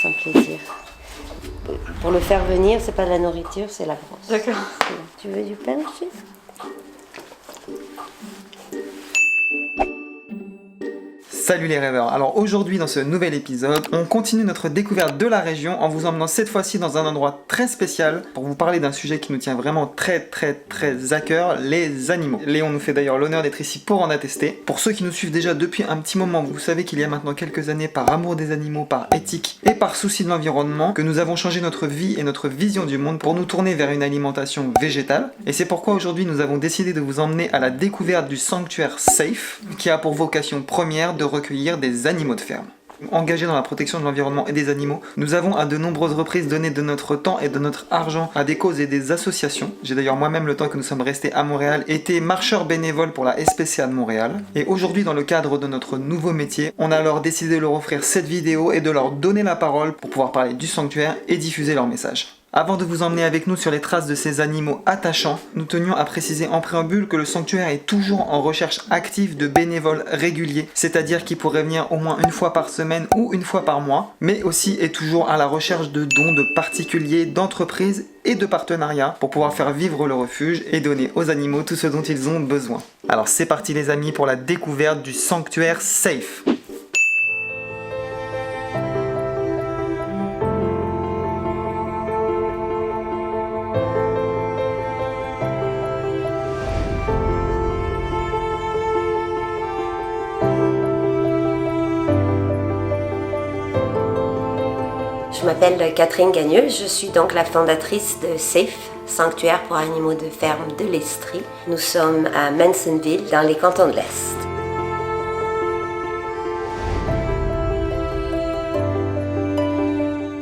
brosse, un plaisir. Pour le faire venir, c'est pas de la nourriture, c'est la brosse. D'accord. Tu veux du pain aussi? Salut les rêveurs. Alors aujourd'hui dans ce nouvel épisode, on continue notre découverte de la région en vous emmenant cette fois-ci dans un endroit très spécial pour vous parler d'un sujet qui nous tient vraiment très à cœur, les animaux. Léon nous fait d'ailleurs l'honneur d'être ici pour en attester. Pour ceux qui nous suivent déjà depuis un petit moment, vous savez qu'il y a maintenant quelques années, par amour des animaux, par éthique et par souci de l'environnement, que nous avons changé notre vie et notre vision du monde pour nous tourner vers une alimentation végétale. Et c'est pourquoi aujourd'hui nous avons décidé de vous emmener à la découverte du sanctuaire Safe, qui a pour vocation première de recueillir des animaux de ferme. Engagés dans la protection de l'environnement et des animaux, nous avons à de nombreuses reprises donné de notre temps et de notre argent à des causes et des associations. J'ai d'ailleurs moi-même, le temps que nous sommes restés à Montréal, été marcheur bénévole pour la SPCA de Montréal. Et aujourd'hui, dans le cadre de notre nouveau métier, on a alors décidé de leur offrir cette vidéo et de leur donner la parole pour pouvoir parler du sanctuaire et diffuser leur message. Avant de vous emmener avec nous sur les traces de ces animaux attachants, nous tenions à préciser en préambule que le sanctuaire est toujours en recherche active de bénévoles réguliers, c'est-à-dire qui pourraient venir au moins une fois par semaine ou une fois par mois, mais aussi est toujours à la recherche de dons de particuliers, d'entreprises et de partenariats pour pouvoir faire vivre le refuge et donner aux animaux tout ce dont ils ont besoin. Alors c'est parti les amis pour la découverte du sanctuaire Safe. Je m'appelle Catherine Gagneux, je suis donc la fondatrice de Safe, sanctuaire pour animaux de ferme de l'Estrie. Nous sommes à Mansonville, dans les cantons de l'Est.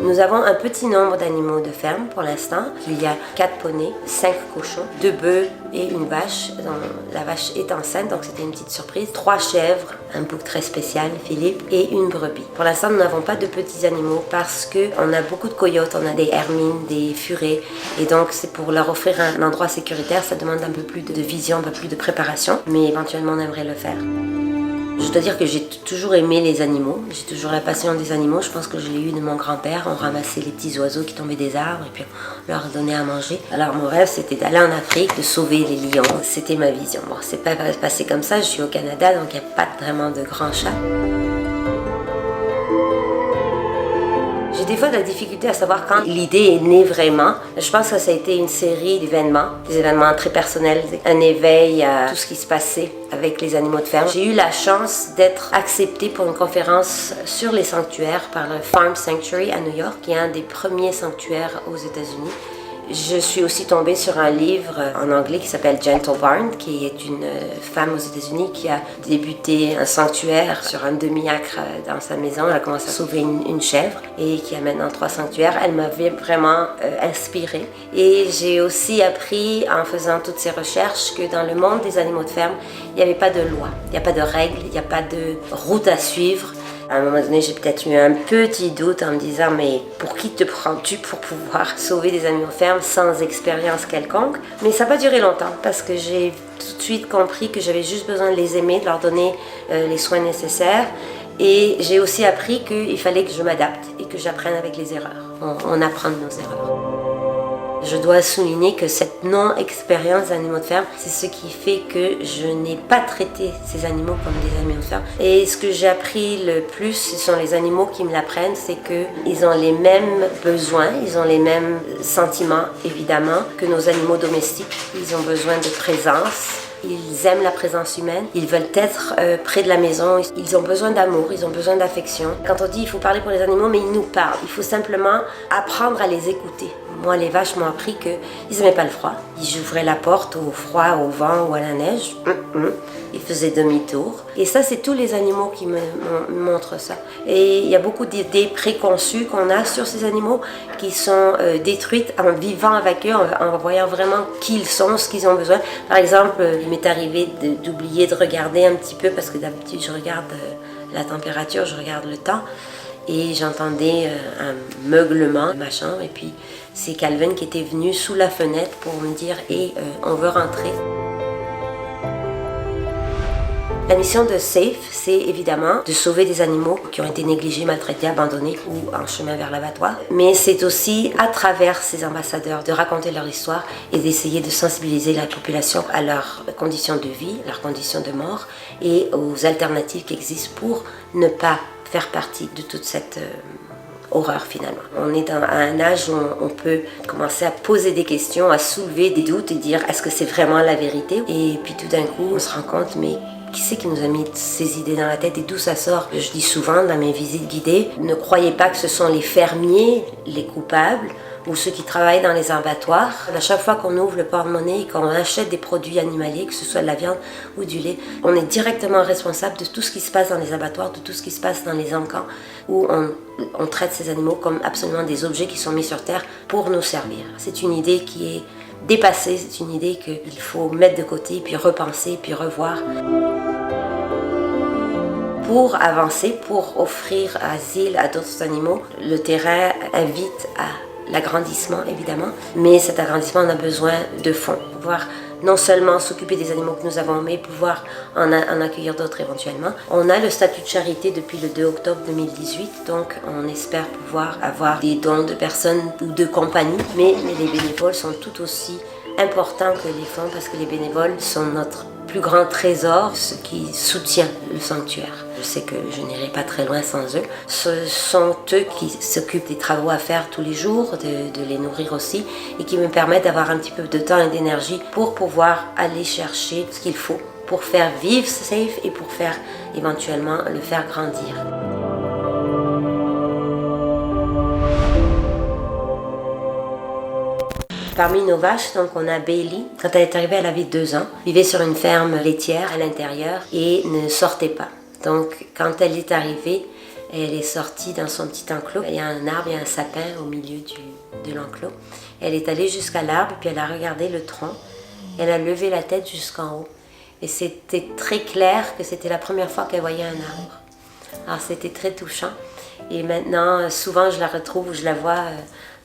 Nous avons un petit nombre d'animaux de ferme pour l'instant. Il y a 4 poneys, 5 cochons, 2 bœufs et une vache. La vache est enceinte, donc c'était une petite surprise. 3 chèvres, un bouc très spécial, Philippe, et une brebis. Pour l'instant, nous n'avons pas de petits animaux parce qu'on a beaucoup de coyotes, on a des hermines, des furets. Et donc, c'est pour leur offrir un endroit sécuritaire. Ça demande un peu plus de vision, un peu plus de préparation. Mais éventuellement, on aimerait le faire. Je dois dire que j'ai toujours aimé les animaux, j'ai toujours la passion des animaux, je pense que je l'ai eu de mon grand-père, on ramassait les petits oiseaux qui tombaient des arbres et puis on leur donnait à manger. Alors mon rêve c'était d'aller en Afrique, de sauver les lions, c'était ma vision. Bon, c'est pas passé comme ça, je suis au Canada donc il n'y a pas vraiment de grands chats. J'ai des fois de la difficulté à savoir quand l'idée est née vraiment. Je pense que ça a été une série d'événements, des événements très personnels, un éveil à tout ce qui se passait avec les animaux de ferme. J'ai eu la chance d'être acceptée pour une conférence sur les sanctuaires par le Farm Sanctuary à New York, qui est un des premiers sanctuaires aux États-Unis. Je suis aussi tombée sur un livre en anglais qui s'appelle Gentle Barn, qui est une femme aux États-Unis qui a débuté un sanctuaire sur un demi-acre dans sa maison. Elle a commencé à sauver une chèvre et qui a maintenant 3 sanctuaires. Elle m'avait vraiment inspirée. Et j'ai aussi appris en faisant toutes ces recherches que dans le monde des animaux de ferme, il n'y avait pas de loi, il n'y a pas de règles, il n'y a pas de route à suivre. À un moment donné, j'ai peut-être eu un petit doute en me disant « Mais pour qui te prends-tu pour pouvoir sauver des animaux de ferme sans expérience quelconque ?» Mais ça n'a pas duré longtemps parce que j'ai tout de suite compris que j'avais juste besoin de les aimer, de leur donner les soins nécessaires. Et j'ai aussi appris qu'il fallait que je m'adapte et que j'apprenne avec les erreurs. On apprend de nos erreurs. Je dois souligner que cette non-expérience d'animaux de ferme, c'est ce qui fait que je n'ai pas traité ces animaux comme des animaux de ferme. Et ce que j'ai appris le plus, ce sont les animaux qui me l'apprennent, c'est qu'ils ont les mêmes besoins, ils ont les mêmes sentiments, évidemment, que nos animaux domestiques. Ils ont besoin de présence. Ils aiment la présence humaine, ils veulent être près de la maison, ils ont besoin d'amour, ils ont besoin d'affection. Quand on dit il faut parler pour les animaux, mais ils nous parlent, il faut simplement apprendre à les écouter. Moi, les vaches m'ont appris qu'ils n'aimaient pas le froid. Ils ouvraient la porte au froid, au vent ou à la neige. Ils faisaient demi-tour. Et ça, c'est tous les animaux qui me montrent ça. Et il y a beaucoup d'idées préconçues qu'on a sur ces animaux qui sont détruites en vivant avec eux, en voyant vraiment qui ils sont, ce qu'ils ont besoin. Par exemple, il m'est arrivé d'oublier de regarder un petit peu, parce que d'habitude, je regarde la température, je regarde le temps. Et j'entendais un meuglement de ma chambre. Et puis, c'est Calvin qui était venu sous la fenêtre pour me dire « Hey, on veut rentrer ». La mission de SAFE, c'est évidemment de sauver des animaux qui ont été négligés, maltraités, abandonnés ou en chemin vers l'abattoir. Mais c'est aussi, à travers ces ambassadeurs, de raconter leur histoire et d'essayer de sensibiliser la population à leurs conditions de vie, leurs conditions de mort et aux alternatives qui existent pour ne pas faire partie de toute cette horreur finalement. On est à un âge où on peut commencer à poser des questions, à soulever des doutes et dire est-ce que c'est vraiment la vérité? Et puis tout d'un coup, on se rend compte, mais qui c'est qui nous a mis ces idées dans la tête et d'où ça sort? Je dis souvent dans mes visites guidées, ne croyez pas que ce sont les fermiers les coupables ou ceux qui travaillent dans les abattoirs. À chaque fois qu'on ouvre le porte-monnaie et qu'on achète des produits animaliers, que ce soit de la viande ou du lait, on est directement responsable de tout ce qui se passe dans les abattoirs, de tout ce qui se passe dans les encans, où on traite ces animaux comme absolument des objets qui sont mis sur terre pour nous servir. C'est une idée qui est dépassée, c'est une idée qu'il faut mettre de côté, puis repenser, puis revoir. Pour avancer, pour offrir asile à d'autres animaux, le terrain invite à l'agrandissement évidemment, mais cet agrandissement on a besoin de fonds, pouvoir non seulement s'occuper des animaux que nous avons, mais pouvoir en accueillir d'autres éventuellement. On a le statut de charité depuis le 2 octobre 2018, donc on espère pouvoir avoir des dons de personnes ou de compagnies, mais les bénévoles sont tout aussi importants que les fonds parce que les bénévoles sont notre plus grand trésor, ce qui soutient le sanctuaire. Je sais que je n'irai pas très loin sans eux. Ce sont eux qui s'occupent des travaux à faire tous les jours, de les nourrir aussi, et qui me permettent d'avoir un petit peu de temps et d'énergie pour pouvoir aller chercher ce qu'il faut pour faire vivre SAFE et pour faire éventuellement le faire grandir. Parmi nos vaches, donc on a Bailey. Quand elle est arrivée, elle avait 2 ans, vivait sur une ferme laitière à l'intérieur et ne sortait pas. Donc quand elle est arrivée, elle est sortie dans son petit enclos. Il y a un arbre, il y a un sapin au milieu de l'enclos. Elle est allée jusqu'à l'arbre, puis elle a regardé le tronc. Elle a levé la tête jusqu'en haut. Et c'était très clair que c'était la première fois qu'elle voyait un arbre. Alors c'était très touchant. Et maintenant, souvent je la retrouve ou je la vois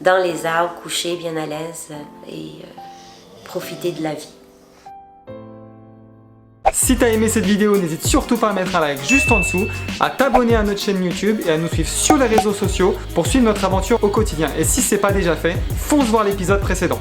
dans les arbres, couchée, bien à l'aise et profiter de la vie. Si t'as aimé cette vidéo, n'hésite surtout pas à mettre un like juste en dessous, à t'abonner à notre chaîne YouTube et à nous suivre sur les réseaux sociaux pour suivre notre aventure au quotidien. Et si c'est pas déjà fait, fonce voir l'épisode précédent.